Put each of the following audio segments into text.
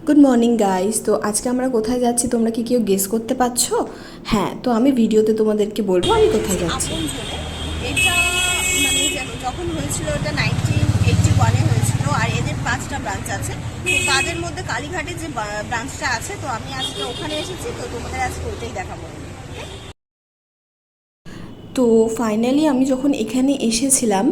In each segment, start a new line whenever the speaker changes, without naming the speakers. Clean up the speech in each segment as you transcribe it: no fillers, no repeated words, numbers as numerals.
Good morning guys. তো আজকে আমরা কোথায় যাচ্ছি তোমরা কি কেউ গেস করতে পারছো? হ্যাঁ, তো আমি ভিডিওতে তোমাদেরকে বলবো আমি কোথায় যাচ্ছি।
এটা মানে যখন হয়েছিল এটা 1981-এ হয়েছিল। আর এদের 5টা ব্রাঞ্চ আছে। তো তাদের মধ্যে কালীঘাটে যে ব্রাঞ্চটা আছে, তো আমি আজকে ওখানে এসেছি। তো তোমাদের আজকে ওইটাই দেখাবো।
তো ফাইনালি আমি যখন এখানে এসেছিলাম,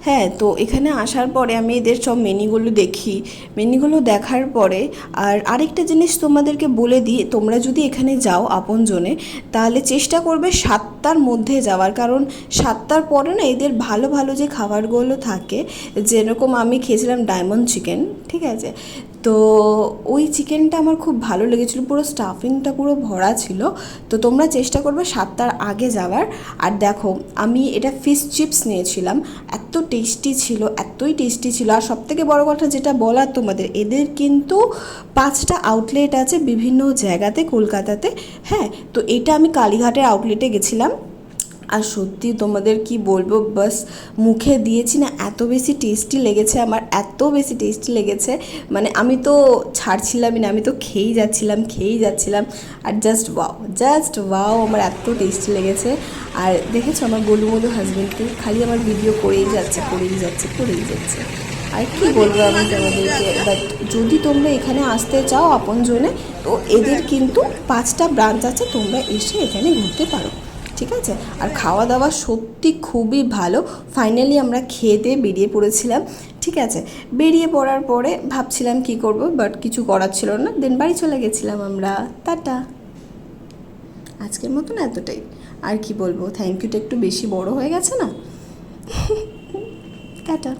হ্যাঁ, তো এখানে আসার পরে আমি এদের সব মেনুগুলো দেখি। মেনুগুলো দেখার পরে আর আরেকটা জিনিস তোমাদেরকে বলে দিই, তোমরা যদি এখানে যাও আপনজনে তাহলে চেষ্টা করবে 7টার মধ্যে যাওয়ার, কারণ 7টার পরে না এদের ভালো ভালো যে খাবারগুলো থাকে, যেরকম আমি খেয়েছিলাম ডায়মন্ড চিকেন, ঠিক আছে। তো ওই চিকেনটা আমার খুব ভালো লেগেছিলো, পুরো স্টাফিংটা পুরো ভরা ছিল। তো তোমরা চেষ্টা করবে 7টার আগে যাওয়ার। আর দেখো, আমি এটা ফিশ চিপস নিয়েছিলাম, এত টেস্টি ছিল, এতই টেস্টি ছিল। আর সবথেকে বড় কথা যেটা বলার তোমাদের, এদের কিন্তু 5টা আউটলেট আছে বিভিন্ন জায়গাতে কলকাতাতে। হ্যাঁ, তো এটা আমি কালীঘাটের আউটলেটে গেছিলাম। আর সত্যি তোমাদের কি বলবো, বাস মুখে দিয়েছি না, এত বেশি টেস্টি লেগেছে আমার, এত বেশি টেস্টি লেগেছে, মানে আমি তো ছাড়ছিলামই না, আমি তো খেয়েই যাচ্ছিলাম। আর জাস্ট ওয়াও আমার এত টেস্টি লেগেছে। আর দেখেছো আমার গোলুমোলু হাজবেন্ডকে, খালি আমার ভিডিও করেই যাচ্ছে। আর কি বলবো আমি তোমাদেরকে, বাট যদি তোমরা এখানে আসতে চাও আপনজনে, তো এদের কিন্তু 5টা ব্রাঞ্চ আছে, তোমরা এসে এখানে ঘুরতে পারো, ঠিক আছে। আর খাওয়া দাওয়া সত্যি খুবই ভালো। ফাইনালি আমরা খেয়ে দিয়ে বেরিয়ে পড়েছিলাম, ঠিক আছে। বেরিয়ে পড়ার পরে ভাবছিলাম কি করব, বাট কিছু করার ছিল না, দেন বাড়ি চলে গেছিলাম আমরা। টাটা, আজকের মতন এতটাই। আর কি বলবো, থ্যাংক ইউটা একটু বেশি বড় হয়ে গেছে না। টাটা।